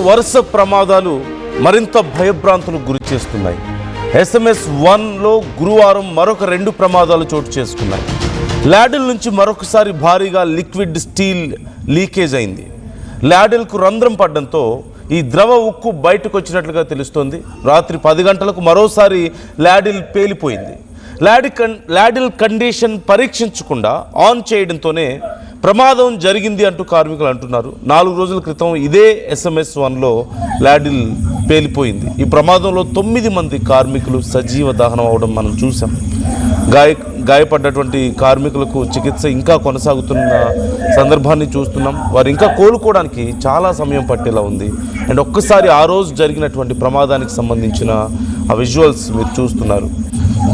వరుస ప్రమాదాలు మరింత భయభ్రాంతులకు గురి చేస్తున్నాయి. SMS-1లో గురువారం మరొక 2 ప్రమాదాలు చోటు చేసుకున్నాయి. ల్యాడిల్ నుంచి మరొకసారి భారీగా లిక్విడ్ స్టీల్ లీకేజ్ అయింది. ల్యాడిల్కు రంధ్రం పడడంతో ఈ ద్రవ ఉక్కు బయటకు వచ్చినట్లుగా తెలుస్తోంది. రాత్రి 10 గంటలకు మరోసారి ల్యాడిల్ పేలిపోయింది. ల్యాడిల్ కండిషన్ పరీక్షించకుండా ఆన్ చేయడంతోనే ప్రమాదం జరిగింది అంటూ కార్మికులు అంటున్నారు. 4 రోజుల క్రితం ఇదే SMS-1లో ల్యాడిల్ పేలిపోయింది. ఈ ప్రమాదంలో 9 మంది కార్మికులు సజీవ దహనం అవడం మనం చూసాం. గాయపడ్డటువంటి కార్మికులకు చికిత్స ఇంకా కొనసాగుతున్న సందర్భాన్ని చూస్తున్నాం. వారు ఇంకా కోలుకోవడానికి చాలా సమయం పట్టేలా ఉంది. అండ్ ఒక్కసారి ఆ రోజు జరిగినటువంటి ప్రమాదానికి సంబంధించిన ఆ విజువల్స్ మీరు చూస్తున్నారు.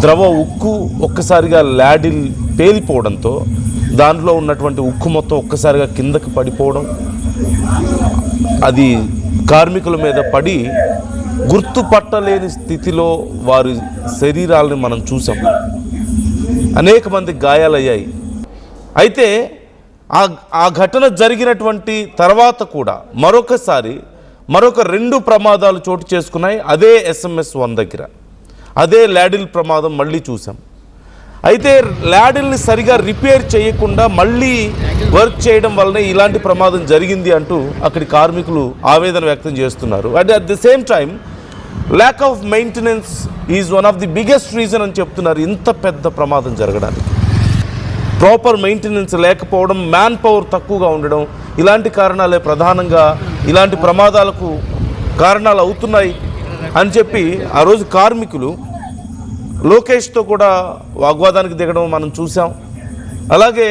ద్రవ ఉక్కు ఒక్కసారిగా ల్యాడిల్ పేలిపోవడంతో దాంట్లో ఉన్నటువంటి ఉక్కు మొత్తం ఒక్కసారిగా కిందకి పడిపోవడం, అది కార్మికుల మీద పడి గుర్తుపట్టలేని స్థితిలో వారి శరీరాలను మనం చూసాం. అనేక మంది గాయాలయ్యాయి. అయితే ఆ ఘటన జరిగినటువంటి తర్వాత కూడా మరొక 2 ప్రమాదాలు చోటు చేసుకున్నాయి. అదే SMS-1 దగ్గర అదే ల్యాడిల్ ప్రమాదం మళ్ళీ చూసాం. అయితే ల్యాడిల్ని సరిగా రిపేర్ చేయకుండా మళ్ళీ వర్క్ చేయడం వల్లనే ఇలాంటి ప్రమాదం జరిగింది అంటూ అక్కడి కార్మికులు ఆవేదన వ్యక్తం చేస్తున్నారు. And at the same time lack of maintenance is one of the biggest reason అని చెప్తున్నారు ఇంత పెద్ద ప్రమాదం జరగడానికి. ప్రాపర్ మెయింటెనెన్స్ లేకపోవడం, మ్యాన్ పవర్ తక్కువగా ఉండడం, ఇలాంటి కారణాలే ప్రధానంగా ఇలాంటి ప్రమాదాలకు కారణాలు అవుతున్నాయి అని చెప్పి ఆ రోజు కార్మికులు లోకేష్తో కూడా వాగ్వాదానికి దిగడం మనం చూసాం. అలాగే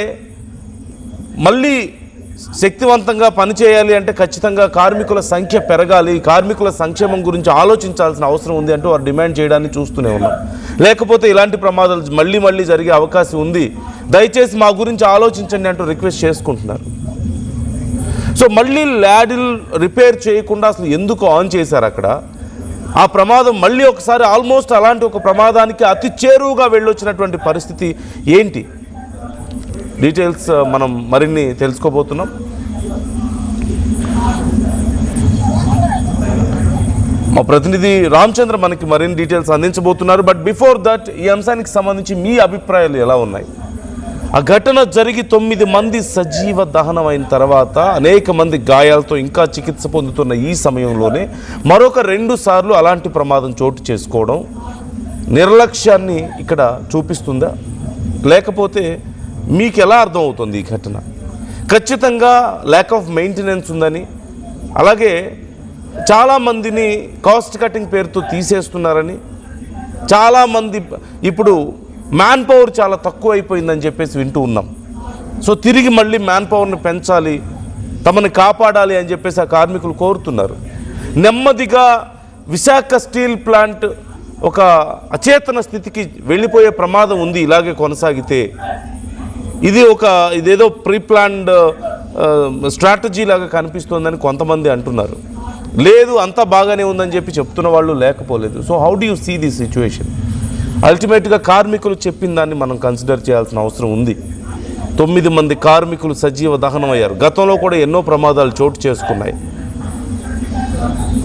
మళ్ళీ శక్తివంతంగా పనిచేయాలి అంటే ఖచ్చితంగా కార్మికుల సంఖ్య పెరగాలి, కార్మికుల సంక్షేమం గురించి ఆలోచించాల్సిన అవసరం ఉంది అంటూ వారు డిమాండ్ చేయడాన్ని చూస్తూనే ఉన్నాం. లేకపోతే ఇలాంటి ప్రమాదాలు మళ్ళీ జరిగే అవకాశం ఉంది, దయచేసి మా గురించి ఆలోచించండి అంటూ రిక్వెస్ట్ చేసుకుంటున్నారు. సో మళ్ళీ ల్యాడిల్ రిపేర్ చేయకుండా అసలు ఎందుకు ఆన్ చేశారు అక్కడ? ఆ ప్రమాదం మళ్ళీ ఒకసారి ఆల్మోస్ట్ అలాంటి ఒక ప్రమాదానికి అతి చేరువుగా వెళ్ళొచ్చినటువంటి పరిస్థితి ఏంటి? డీటెయిల్స్ మనం మరిన్ని తెలుసుకోబోతున్నాం. మా ప్రతినిధి రామచంద్ర మనకి మరిన్ని డీటెయిల్స్ అందించబోతున్నారు. బట్ బిఫోర్ దట్ ఈ అంశానికి సంబంధించి మీ అభిప్రాయాలు ఎలా ఉన్నాయి? ఆ ఘటన జరిగి 9 మంది సజీవ దహనం అయిన తర్వాత అనేక మంది గాయాలతో ఇంకా చికిత్స పొందుతున్న ఈ సమయంలోనే మరొక 2 సార్లు అలాంటి ప్రమాదం చోటు చేసుకోవడం నిర్లక్ష్యాన్ని ఇక్కడ చూపిస్తుందా, లేకపోతే మీకు ఎలా అర్థమవుతుంది ఈ ఘటన? ఖచ్చితంగా ల్యాక్ ఆఫ్ మెయింటెనెన్స్ ఉందని, అలాగే చాలామందిని కాస్ట్ కటింగ్ పేరుతో తీసేస్తున్నారని, చాలామంది ఇప్పుడు మ్యాన్ పవర్ చాలా తక్కువ అయిపోయిందని చెప్పేసి వింటూ ఉన్నాం. సో తిరిగి మళ్ళీ మ్యాన్ పవర్ని పెంచాలి, తమని కాపాడాలి అని చెప్పేసి ఆ కార్మికులు కోరుతున్నారు. నెమ్మదిగా విశాఖ స్టీల్ ప్లాంట్ ఒక అచేతన స్థితికి వెళ్ళిపోయే ప్రమాదం ఉంది ఇలాగే కొనసాగితే. ఇదేదో ప్రీ ప్లాన్డ్ స్ట్రాటజీ లాగా కనిపిస్తోందని కొంతమంది అంటున్నారు. లేదు, అంతా బాగానే ఉందని చెప్పి చెప్తున్న వాళ్ళు లేకపోలేదు. So how do you see the situation? అల్టిమేట్గా కార్మికులు చెప్పిన దాన్ని మనం కన్సిడర్ చేయాల్సిన అవసరం ఉంది. 9 మంది కార్మికులు సజీవ దహనం అయ్యారు. గతంలో కూడా ఎన్నో ప్రమాదాలు చోటు చేసుకున్నాయి.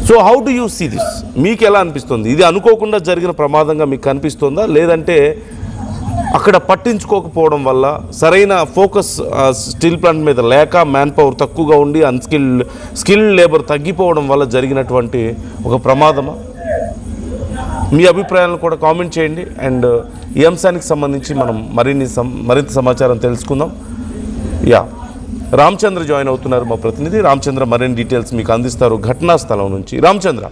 So how do you see this? మీకు ఎలా అనిపిస్తుంది? ఇది అనుకోకుండా జరిగిన ప్రమాదంగా మీకు అనిపిస్తుందా, లేదంటే అక్కడ పట్టించుకోకపోవడం వల్ల, సరైన ఫోకస్ స్టీల్ ప్లాంట్ మీద లేక, మ్యాన్ పవర్ తక్కువగా ఉండి స్కిల్డ్ లేబర్ తగ్గిపోవడం వల్ల జరిగినటువంటి ఒక ప్రమాదమా? మీ అభిప్రాయాలను కూడా కామెంట్ చేయండి. అండ్ ఈ అంశానికి సంబంధించి మనం మరింత సమాచారం తెలుసుకుందాం. రామచంద్ర జాయిన్ అవుతున్నారు, మా ప్రతినిధి రామచంద్ర మరిన్ని డీటెయిల్స్ మీకు అందిస్తారు ఘటనా స్థలం నుంచి. రామచంద్ర,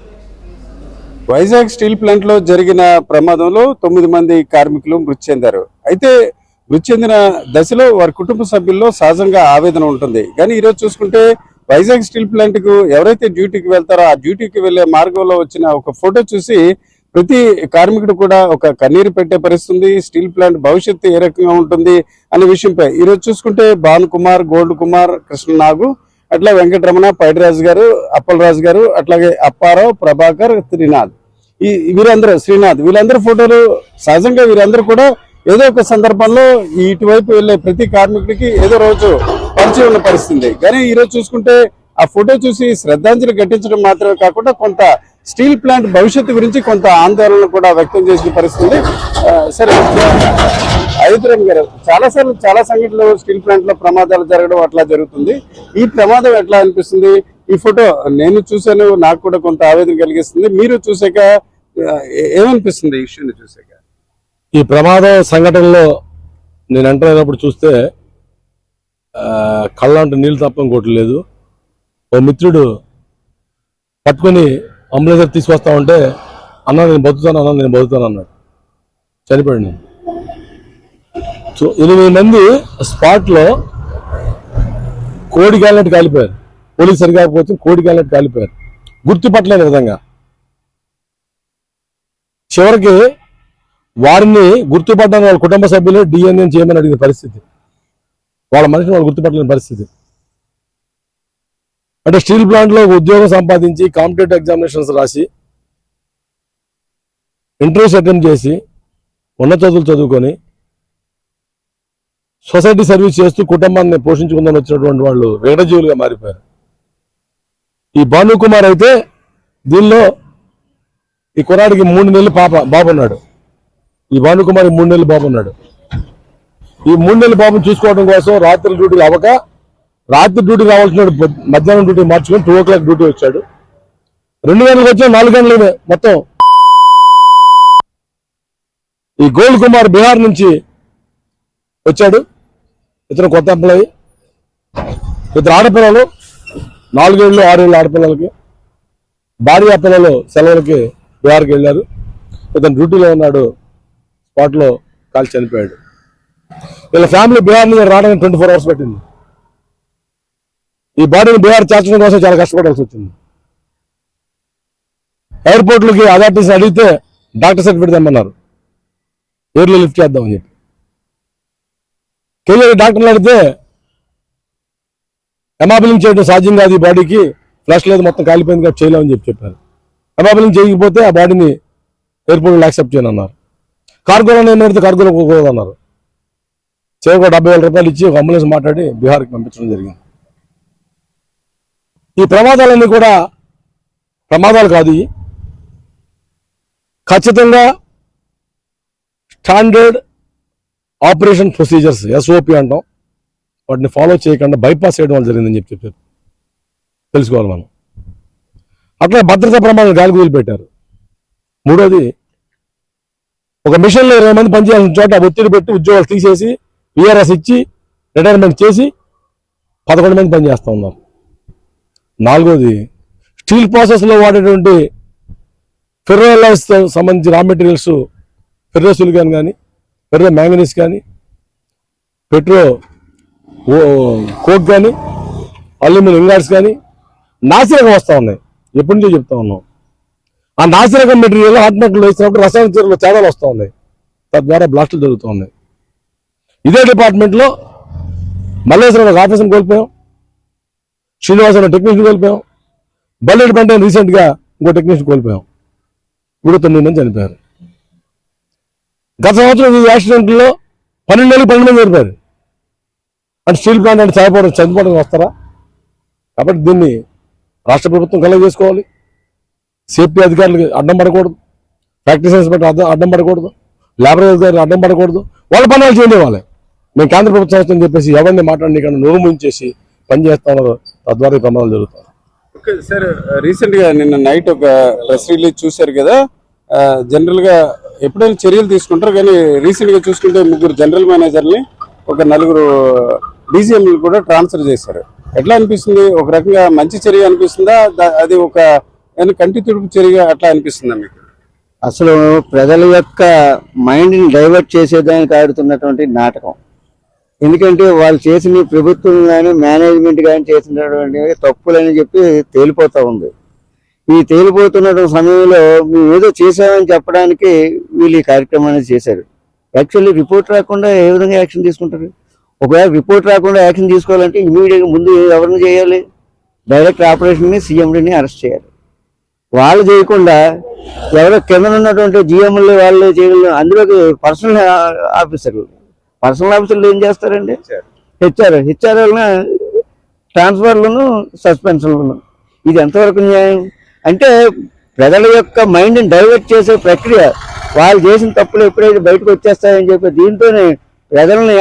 వైజాగ్ స్టీల్ ప్లాంట్ లో జరిగిన ప్రమాదంలో 9 మంది కార్మికులు మృతి చెందారు. అయితే మృతి చెందిన దశలో వారి కుటుంబ సభ్యుల్లో సహజంగా ఆవేదన ఉంటుంది. కానీ ఈరోజు చూసుకుంటే వైజాగ్ స్టీల్ ప్లాంట్ కు ఎవరైతే డ్యూటీకి వెళ్తారో ఆ డ్యూటీకి వెళ్లే మార్గంలో వచ్చిన ఒక ఫోటో చూసి ప్రతి కార్మికుడు కూడా ఒక కన్నీరు పెట్టే పరిస్థితి. స్టీల్ ప్లాంట్ భవిష్యత్తు ఏ రకంగా ఉంటుంది అనే విషయంపై ఈరోజు చూసుకుంటే భాను కుమార్, గోల్డ్ కుమార్, కృష్ణనాగు, అట్లా వెంకటరమణ, పైడిరాజు గారు, అప్పలరాజు గారు, అట్లాగే అప్పారావు, ప్రభాకర్, శ్రీనాథ్, వీళ్ళందరూ ఫోటోలు సహజంగా వీరందరూ కూడా ఏదో ఒక సందర్భంలో ఇటువైపు వెళ్లే ప్రతి కార్మికుడికి ఏదో రోజు పరిచయం ఉన్న పరిస్థితి. కానీ ఈరోజు చూసుకుంటే ఆ ఫోటో చూసి శ్రద్ధాంజలి ఘటించడం మాత్రమే కాకుండా కొంత స్టీల్ ప్లాంట్ భవిష్యత్తు గురించి కొంత ఆందోళన కూడా వ్యక్తం చేసిన పరిస్థితి. సరే అయోధ్యరామ్ గారు, చాలాసార్లు చాలా సంఘటనలు స్టీల్ ప్లాంట్ లో ప్రమాదాలు జరగడం అట్లా జరుగుతుంది. ఈ ప్రమాదం ఎట్లా అనిపిస్తుంది? ఈ ఫోటో నేను చూశాను, నాకు కూడా కొంత ఆవేదన కలిగిస్తుంది. మీరు చూసాక ఏమనిపిస్తుంది ఈ ఇష్యూని చూసాక? ఈ ప్రమాదం సంఘటనలో నేను ఎంటర్ అయినప్పుడు చూస్తే కళ్ళంటే నీళ్ళు తప్ప ఇంకోటి లేదు. ఓ మిత్రుడు పట్టుకొని అంబులెన్స్ తీసుకొస్తా ఉంటే అన్న నేను బతుకుతాను అన్నాడు. చనిపోయాడు. నేను సో 8 మంది స్పాట్లో కోడి కాలినట్టు కాలిపోయారు. పోలీసు సరికాకపోతే కోడి కాలినట్టు కాలిపోయారు, గుర్తుపట్టలేని విధంగా. చివరికి వారిని గుర్తుపట్టని వాళ్ళ కుటుంబ సభ్యులే డిఎన్ఏ చేయమని అడిగిన పరిస్థితి. వాళ్ళ మనిషిని వాళ్ళు గుర్తుపట్టలేని పరిస్థితి. అంటే స్టీల్ ప్లాంట్లో ఉద్యోగం సంపాదించి కాంపిటేటివ్ ఎగ్జామినేషన్స్ రాసి ఇంటర్వ్యూస్ అటెంప్ట్ చేసి ఉన్నత చదువులు చదువుకొని సొసైటీ సర్వీస్ చేస్తూ కుటుంబాన్ని పోషించుకుందని వచ్చినటువంటి వాళ్ళు విఘటజీవులుగా మారిపోయారు. ఈ భానుకుమార్ అయితే దీనిలో ఈ కుర్రాడికి 3 నెలలు బాబు ఉన్నాడు. ఈ భానుకుమార్ 3 నెలలు బాబు ఉన్నాడు. ఈ 3 నెలల బాబుని చూసుకోవడం కోసం రాత్రి డ్యూటీలు అవ్వక రాత్రి డ్యూటీ రావాల్సిన మధ్యాహ్నం డ్యూటీ మార్చుకొని 2 o'clock డ్యూటీ వచ్చాడు. 2 గంటలకు వచ్చా 4 గంటలనే మొత్తం. ఈ గోల్డ్ కుమార్ బీహార్ నుంచి వచ్చాడు. ఇతను కొత్త ఎంప్లాయీ. ఇతను ఆడపిల్లలు 4 ఏళ్ళు 6 ఏళ్ళు ఆడపిల్లలకి, భార్య పిల్లలు సెలవులకి బీహార్కి వెళ్ళారు. ఇతను డ్యూటీలో ఉన్నాడు. స్పాట్లో కాల్చి చనిపోయాడు. వీళ్ళ ఫ్యామిలీ బీహార్ నుంచి రావడానికి 24 hours పట్టింది. ఈ బాడీని బీహార్ చేర్చడం కోసం చాలా కష్టపడాల్సి వచ్చింది. ఎయిర్పోర్ట్లకి అథారిటీస్ అడిగితే డాక్టర్ సర్టిఫికేట్ తెమ్మన్నారు, ఎయిర్లో లిఫ్ట్ చేద్దామని చెప్పి. కేజీ డాక్టర్లు అడిగితే ఎమాబిలింగ్ చేయడం సాధ్యం కాదు, ఈ బాడీకి ఫ్లష్ లేదు, మొత్తం కాలిపోయింది కాబట్టి చేయలేమని చెప్పారు. ఎమాబిలింగ్ చేయకపోతే ఆ బాడీని ఎయిర్పోర్ట్లో యాక్సెప్ట్ చేయను అన్నారు. కార్గోలో ఏమైతే కార్గోలో పోకూడదన్నారు. చివరికి 70,000 రూపాయలు ఇచ్చి ఒక అంబులెన్స్ మాట్లాడి బీహార్కి పంపించడం జరిగింది. ఈ ప్రమాదాలన్నీ కూడా ప్రమాదాలు కాదు, ఖచ్చితంగా స్టాండర్డ్ ఆపరేషన్ ప్రొసీజర్స్ SOP అంటాం, వాటిని ఫాలో చేయకుండా బైపాస్ చేయడం వల్ల జరిగిందని చెప్పారు. తెలుసుకోవాలి మనం. అట్లా భద్రతా ప్రమాదాలు గాలికి వదిలిపెట్టారు. మూడోది, ఒక మిషన్లో 20 మంది పనిచేయాల్సిన చోట ఒత్తిడి పెట్టి ఉద్యోగాలు తీసేసి VRS ఇచ్చి రిటైర్మెంట్ చేసి 11 మంది పనిచేస్తూ ఉన్నారు. నాలుగోది, స్టీల్ ప్రాసెస్లో వాడేటువంటి ఫెర్రోలైజ్తో సంబంధించి రా మెటీరియల్స్, ఫెర్రోసిలికాన్ కానీ, ఫెర్రో మ్యాంగనీస్ కానీ, పెట్రో కోక్ కానీ, అల్యూమినియం ఇంగాట్స్ కానీ నాసిరకం వస్తూ ఉన్నాయి. ఎప్పటి నుంచో చెప్తా ఉన్నాం. ఆ నాసిరకం మెటీరియల్ ఆత్మహత్యలు వేసినప్పుడు రసాయన చర్యలు తేడాలు వస్తూ ఉన్నాయి. తద్వారా బ్లాస్టులు జరుగుతూ ఉన్నాయి. ఇదే డిపార్ట్మెంట్లో మల్లేశ్వరం ఒక ఆఫీసర్ని కోల్పోయాం, శ్రీనివాసరావు టెక్నీషియన్ కోల్పోయాం, బల్లెట్ పంట రీసెంట్గా ఇంకో టెక్నీషియన్ కోల్పోయాం. ఇప్పుడు 9 మంది చనిపోయారు. గత సంవత్సరం ఈ యాక్సిడెంట్లో 12 నెలలు 12 మంది చనిపోయారు. అంటే స్టీల్ ప్లాంట్ అంటే చనిపోవడం వస్తారా? కాబట్టి దీన్ని రాష్ట్ర ప్రభుత్వం కలెక్ట్ చేసుకోవాలి. సేఫ్టీ అధికారులకు అడ్డం పడకూడదు, ఫ్యాక్టరీస్ ఇన్స్పెక్టర్ అడ్డం పడకూడదు, లేబర్ అధికారులు అడ్డం పడకూడదు. వాళ్ళ పనులు చేయనివ్వాలి. మేము కేంద్ర ప్రభుత్వ సంస్థ అని చెప్పేసి ఎవరిని మాట్లాడి నోరుముంచేసి పనిచేస్తా ఉన్నారు. తద్వారా ఈ ప్రమాదాలు జరుగుతాయి. ఓకే సార్, రీసెంట్ గా నిన్న నైట్ ఒక ప్రెస్ రిలీజ్ చూశారు కదా. జనరల్ గా ఎప్పుడైనా చర్యలు తీసుకుంటారు, కానీ రీసెంట్ గా చూసుకుంటే 3 జనరల్ మేనేజర్ని, ఒక 4 DGMలు కూడా ట్రాన్స్ఫర్ చేశారు. ఎట్లా అనిపిస్తుంది? ఒక రకంగా మంచి చర్య అనిపిస్తుందా, అది ఒక కంటి తుడుపు చర్య అట్లా అనిపిస్తుందా మీకు? అసలు ప్రజల యొక్క మైండ్ని డైవర్ట్ చేసేదానికి ఆడుతున్నటువంటి నాటకం. ఎందుకంటే వాళ్ళు చేసిన ప్రభుత్వం కానీ మేనేజ్మెంట్ కానీ చేసినటువంటి తప్పులని చెప్పి తేలిపోతూ ఉంది. ఈ తేలిపోతున్న సమయంలో మేము ఏదో చేసామని చెప్పడానికి వీళ్ళు ఈ కార్యక్రమాన్ని చేశారు. యాక్చువల్లీ రిపోర్ట్ రాకుండా ఏ విధంగా యాక్షన్ తీసుకుంటారు? ఒకవేళ రిపోర్ట్ రాకుండా యాక్షన్ తీసుకోవాలంటే ఇమీడియట్గా ముందు ఎవరిని చేయాలి? డైరెక్టర్ ఆపరేషన్ని CMDని అరెస్ట్ చేయాలి. వాళ్ళు చేయకుండా ఎవరో కింద ఉన్నటువంటి GMలు వాళ్ళు చేయగలరు. అందులోకి పర్సనల్ ఆఫీసర్లు ఏం చేస్తారండి? హెచ్ఆర్ వాళ్ళని ట్రాన్స్ఫర్లను, సస్పెన్షన్లను. ఇది ఎంతవరకు న్యాయం? అంటే ప్రజల యొక్క మైండ్ని డైవర్ట్ చేసే ప్రక్రియ. వాళ్ళు చేసిన తప్పులు ఎప్పుడైతే బయటకు వచ్చేస్తాయని చెప్పి దీంతోనే ప్రజల్ని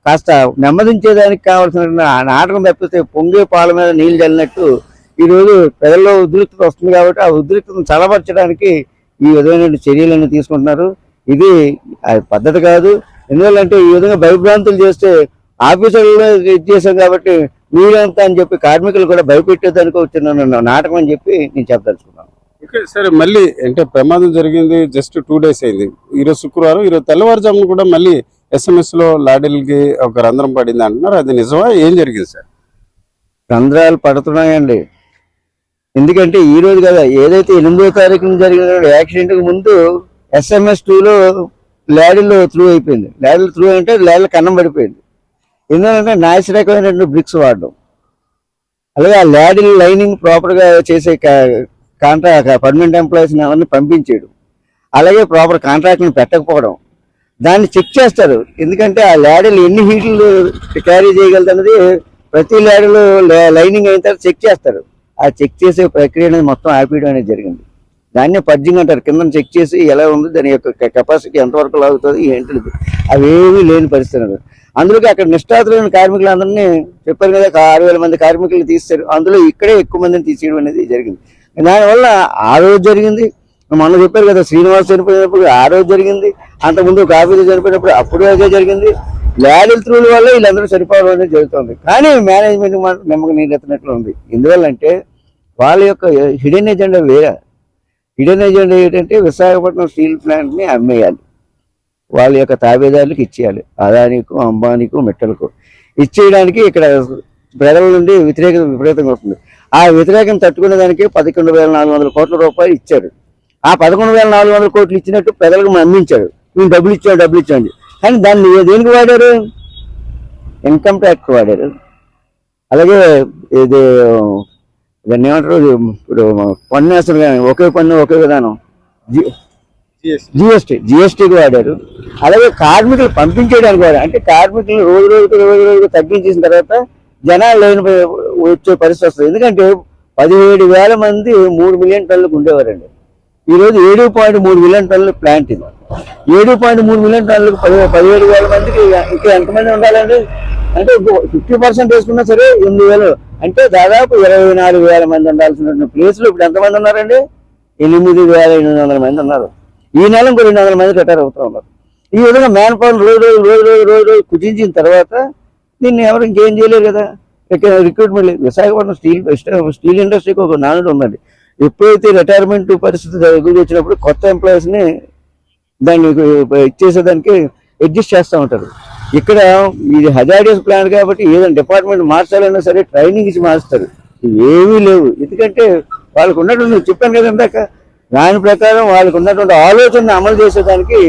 కాస్త నెమ్మదించేదానికి కావాల్సిన నాటకం తప్పిస్తే పొంగే పాల మీద నీళ్లు చల్లినట్టు ఈరోజు ప్రజల్లో ఉద్రిక్తత వస్తుంది. కాబట్టి ఆ ఉద్రిక్తతను చల్లబరచడానికి ఈ విధమైన చర్యలను తీసుకుంటున్నారు. ఇది పద్ధతి కాదు. ఎందువల్లంటే ఈ విధంగా భయభ్రాంతులు చేస్తే ఆఫీసర్లు ఇది చేశాం కాబట్టి మీరంతా అని చెప్పి కార్మికులు కూడా భయపెట్టేదానికి వచ్చిన నాటకం అని చెప్పి నేను చెప్పదలుచుకున్నాను. ఓకే, సరే. మళ్ళీ అంటే ప్రమాదం జరిగింది జస్ట్ 2 days అయింది. ఈరోజు శుక్రవారం, ఈరోజు తెల్లవారుజామున కూడా మళ్ళీ SMS లో లాడీలకి ఒక రంధ్రం పడింది అంటున్నారు. అది నిజమా? ఏం జరిగింది సార్? రంధ్రాలు పడుతున్నాయండి. ఎందుకంటే ఈ రోజు కదా, ఏదైతే 8వ తారీఖున జరిగిన యాక్సిడెంట్కి ముందు SMS 2లో లాడీలో త్రూ అయిపోయింది. లాడీలు త్రూ అంటే లాడీలు కన్నం పడిపోయింది. ఎందుకంటే నాసిరకమైనటువంటి బ్రిక్స్ వాడడం, అలాగే ఆ లాడీలు లైనింగ్ ప్రాపర్గా చేసే కాంట్రాక్ట్ పర్మనెంట్ ఎంప్లాయీస్ని అవన్నీ పంపించేయడం, అలాగే ప్రాపర్ కాంట్రాక్ట్ని పెట్టకపోవడం. దాన్ని చెక్ చేస్తారు. ఎందుకంటే ఆ లాడీలు ఎన్ని హీట్లు క్యారీ చేయగలుగుతున్నది ప్రతి లాడీలో లైనింగ్ అయిన తర్వాత చెక్ చేస్తారు. ఆ చెక్ చేసే ప్రక్రియ అనేది మొత్తం ఆపేయడం అనేది జరిగింది. దాన్నే పడ్జింగ్ అంటారు. కింద చెక్ చేసి ఎలా ఉంది, దాని యొక్క కెపాసిటీ ఎంతవరకు లాగుతుంది ఏంటిది, అవేమీ లేని పరిస్థితి. అందులోకి అక్కడ నిష్ఠాతులైన కార్మికులందరినీ చెప్పారు కదా, 6,000 మంది కార్మికులు తీస్తారు. అందులో ఇక్కడే ఎక్కువ మందిని తీసేయడం అనేది జరిగింది. దానివల్ల ఆ రోజు జరిగింది. మొన్న చెప్పారు కదా, శ్రీనివాస్ చనిపోయినప్పుడు ఆ రోజు జరిగింది. అంతకుముందు ఒక ఆఫీసర్ చనిపోయినప్పుడు అప్పుడు అదే జరిగింది. లాడీల త్రూల వల్ల వీళ్ళందరూ చనిపోవడం అనేది జరుగుతుంది. కానీ మేనేజ్మెంట్ నమ్మకం నీరెత్తినట్లు ఉంది. ఎందువల్లంటే వాళ్ళ యొక్క హిడెన్ ఎజెండా వేరే. హిడెన్ ఎజెండా ఏంటంటే విశాఖపట్నం స్టీల్ ప్లాంట్ని అమ్మేయాలి, వాళ్ళ యొక్క తాబేదారులకు ఇచ్చేయాలి. అదానికు, అంబానీకు, మిట్టలకు ఇచ్చేయడానికి ఇక్కడ ప్రజల నుండి వ్యతిరేకత విపరీతంగా వస్తుంది. ఆ వ్యతిరేకం తట్టుకునే దానికి 11,400 కోట్ల రూపాయలు ఇచ్చారు. ఆ 11,400 కోట్లు ఇచ్చినట్టు ప్రజలకు నమ్మించారు. మేము డబ్బులు ఇచ్చాండి. కానీ దాన్ని దేనికి వాడారు? ఇన్కమ్ ట్యాక్స్ వాడారు. అలాగే ఇది దాన్ని ఏమంటారు, ఇప్పుడు పన్ను వేస్తారు కానీ ఒకే పన్ను ఒకే విధానం, జిఎస్టీకి వాడారు. అలాగే కార్మికులు పంపించేయడానికి వాడారు. అంటే కార్మికులు రోజు రోజుకు తగ్గించేసిన తర్వాత జనాలు లేని వచ్చే పరిస్థితి వస్తుంది. ఎందుకంటే 17,000 మంది 3 మిలియన్ టన్నులకు ఉండేవారండి. ఈరోజు 7.3 మిలియన్ టన్నుల ప్లాంట్ ఇది. 7.3 మిలియన్ టన్నులకు 17,000 మందికి ఇంకా ఎంతమంది ఉండాలండి? అంటే 50% వేసుకున్నా సరే 8,000, అంటే దాదాపు 24,000 మంది ఉండాల్సిన ప్లేస్లో ఇప్పుడు ఎంతమంది ఉన్నారండి? 8,800 మంది ఉన్నారు. ఈ నెల ఇంకో 200 మంది రిటైర్ అవుతూ ఉన్నారు. ఈ విధంగా మ్యాన్ పవర్ రోజు కుచించిన తర్వాత దీన్ని ఎవరు ఇంకేం చేయలేరు కదా. రిక్రూట్మెంట్ లేదు. విశాఖపట్నం స్టీల్ ఇండస్ట్రీకి ఒక నానుడు ఉందండి. ఎప్పుడైతే రిటైర్మెంట్ పరిస్థితి వచ్చినప్పుడు కొత్త ఎంప్లాయీస్ని దాన్ని ఇచ్చేసేదానికి అడ్జస్ట్ చేస్తూ ఉంటారు. ఇక్కడ ఇది హజార్డియస్ ప్లాంట్ కాబట్టి ఏదైనా డిపార్ట్మెంట్ మార్చాలన్నా సరే ట్రైనింగ్ ఇచ్చి మారుస్తారు. ఏమీ లేవు. ఎందుకంటే వాళ్ళకు ఉన్నటువంటి, చెప్పాను కదా ఇందాక, దాని ప్రకారం వాళ్ళకు ఉన్నటువంటి ఆలోచనను అమలు చేసేదానికి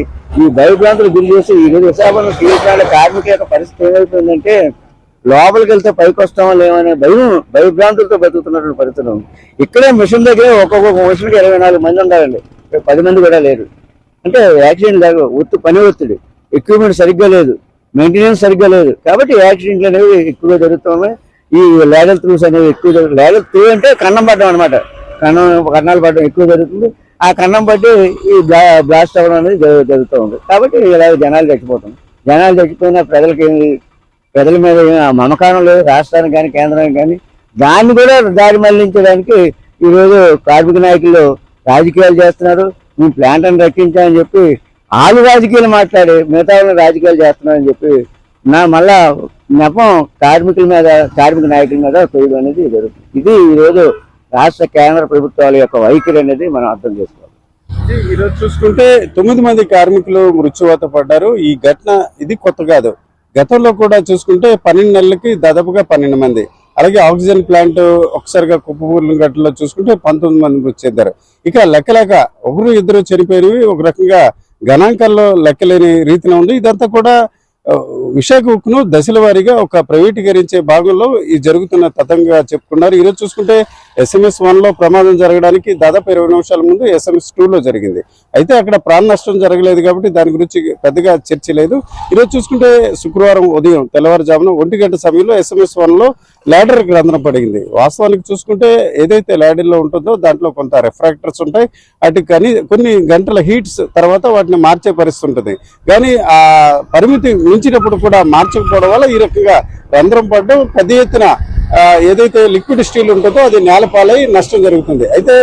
ఈ భయభ్రాంతులు గురి చేసి ఈరోజు విశాఖపట్నం స్టీల్ ప్లాంట్ కార్మికుల యొక్క పరిస్థితి ఏమైపోయిందంటే లోపలికి వెళ్తే పైకి వస్తామో లేవనే భయభ్రాంతులతో బతుకుతున్నటువంటి పరిస్థితి ఉంది. ఇక్కడే మిషన్ దగ్గర ఒక్కొక్క మిషన్కి 24 మంది ఉండాలండి. 10 మంది కూడా లేరు. అంటే యాక్సిడెంట్ లాగా పని ఒత్తిడి, ఎక్విప్మెంట్ సరిగ్గా లేదు, మెయింటెనెన్స్ సరిగ్గా లేదు. కాబట్టి యాక్సిడెంట్లు అనేవి ఎక్కువగా జరుగుతున్నాయి. ఈ లేడల్ త్రూస్ అనేవి ఎక్కువ. లేడల్ త్రూ అంటే కన్నం పడడం అనమాట. కన్నాలు పడడం ఎక్కువ జరుగుతుంది. ఆ కన్నం బట్టి ఈ బ్లాస్ట్ అవ్వడం అనేది జరుగుతూ ఉంది. కాబట్టి ఇలా జనాలు చచ్చిపోతుంది. జనాలు చచ్చిపోయినా ప్రజల మీద మమకారం లేదు, రాష్ట్రానికి కానీ కేంద్రానికి కానీ. దాన్ని కూడా దారి మళ్లించడానికి ఈరోజు కార్మిక నాయకులు రాజకీయాలు చేస్తున్నారు. మేము ప్లాంట్ అని రక్షించామని చెప్పి వాళ్ళు రాజకీయాలు మాట్లాడి మిగతా వాళ్ళని రాజకీయాలు చేస్తున్నారని చెప్పి మళ్ళా నెపం కార్మికుల మీద, కార్మిక నాయకుల మీద చేయడం అనేది జరుగుతుంది. ఇది ఈరోజు రాష్ట్ర కేంద్ర ప్రభుత్వాల యొక్క వైఖరి అనేది మనం అర్థం చేసుకోవాలి. ఈరోజు చూసుకుంటే 9 మంది కార్మికులు మృత్యువాత పడ్డారు. ఈ ఘటన ఇది కొత్త కాదు. గతంలో కూడా చూసుకుంటే 12 నెలలకి దాదాపుగా 12 మంది. అలాగే ఆక్సిజన్ ప్లాంట్ ఒకసారిగా కుప్పపూర్ల ఘటనలో చూసుకుంటే 19 మంది మృతి చెందారు. ఇక లెక్కలేక 1-2 చనిపోయినవి ఒక రకంగా గణాంకాల్లో లెక్కలేని రీతిలో ఉంది. ఇదంతా కూడా విశాఖ ఉక్కును దశల వారీగా ఒక ప్రైవేటీకరించే భాగంలో ఈ జరుగుతున్న తతంగా చెప్పుకున్నారు. ఈరోజు చూసుకుంటే SMS 1లో ప్రమాదం జరగడానికి దాదాపు 20 నిమిషాల ముందు SMS 2లో జరిగింది. అయితే అక్కడ ప్రాణ నష్టం జరగలేదు కాబట్టి దాని గురించి పెద్దగా చర్చ లేదు. ఈరోజు చూసుకుంటే శుక్రవారం ఉదయం తెల్లవారుజామున 1 గంట సమయంలో SMS 1లో ల్యాడర్ రంధ్రం పడింది. వాస్తవానికి చూసుకుంటే ఏదైతే ల్యాడర్లో ఉంటుందో దాంట్లో కొంత రిఫ్రాక్టర్స్ ఉంటాయి. అటు కానీ కొన్ని గంటల హీట్స్ తర్వాత వాటిని మార్చే పరిస్థితి ఉంటుంది. కానీ ఆ పరిమితి మించినప్పుడు కూడా మార్చకపోవడం వల్ల ఈ రకంగా రంధ్రం పడడం, పెద్ద ఎత్తున ఏదైతే లిక్విడ్ స్టీల్ ఉంటుందో అది నేలపాలై నష్టం జరుగుతుంది. అయితే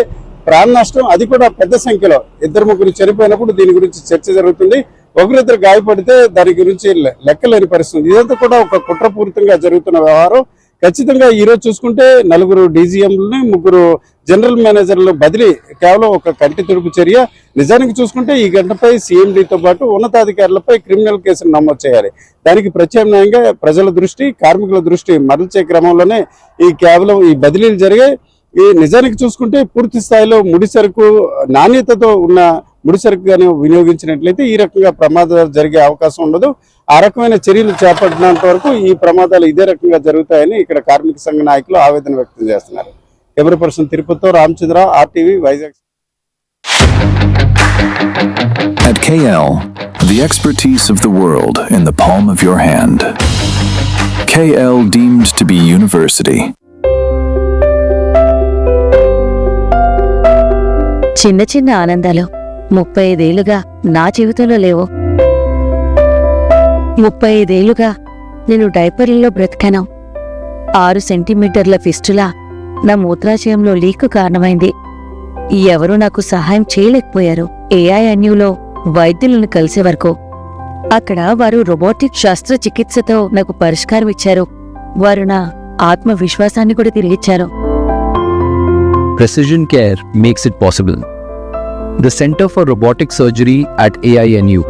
ప్రాణ నష్టం అది కూడా పెద్ద సంఖ్యలో 2-3 చనిపోయినప్పుడు దీని గురించి చర్చ జరుగుతుంది. ఒకరిద్దరు గాయపడితే దాని గురించి లెక్కలేని పరిస్థితి. ఇదంతా కూడా ఒక కుట్రపూరితంగా జరుగుతున్న వ్యవహారం. ఖచ్చితంగా ఈరోజు చూసుకుంటే 4 DGMలని 3 జనరల్ మేనేజర్లు బదిలీ కేవలం ఒక కంటి తుడుపు చర్య. నిజానికి చూసుకుంటే ఈ గంటపై CMDతో పాటు ఉన్నతాధికారులపై క్రిమినల్ కేసులు నమోదు చేయాలి. దానికి ప్రత్యామ్నాయంగా ప్రజల దృష్టి, కార్మికుల దృష్టి మరల్చే క్రమంలోనే కేవలం ఈ బదిలీలు జరిగాయి. ఈ నిజానికి చూసుకుంటే పూర్తి స్థాయిలో ముడిసరుకు నాణ్యతతో ఉన్న ముడిసరుకు గాని వినియోగించినట్లయితే ఈ రకంగా ప్రమాదాలు జరిగే అవకాశం ఉండదు. ఆ రకమైన చర్యలు చేపట్టినంత వరకు ఈ ప్రమాదాలు ఇదే రకంగా జరుగుతాయని ఇక్కడ కార్మిక సంఘ నాయకులు ఆవేదన వ్యక్తం చేస్తున్నారు. కెమెరా పర్సన్ తిరుపతితో Ramachandra, RTV, Vizag. At KL, the expertise of the world in the palm of your hand. KL deemed to be university. చిన్న చిన్న ఆనందాలు 35 ఏళ్లుగా నా జీవితంలో లేవు. 35 ఏళ్లుగా నేను డైపర్లలో బ్రతికాను. 6 సెంటీమీటర్ల ఫిస్టులా నా మూత్రాశయంలో లీకు కారణమైంది. ఎవరూ నాకు సహాయం చేయలేకపోయారు. AINUలో వైద్యులను కలిసే వరకు. అక్కడ వారు రోబోటిక్ శస్త్రచికిత్సతో నాకు పరిష్కారం ఇచ్చారు. వారు నా ఆత్మవిశ్వాసాన్ని కూడా తిరిగిచ్చారు. Precision care makes it possible. The Center for Robotic Surgery at AINU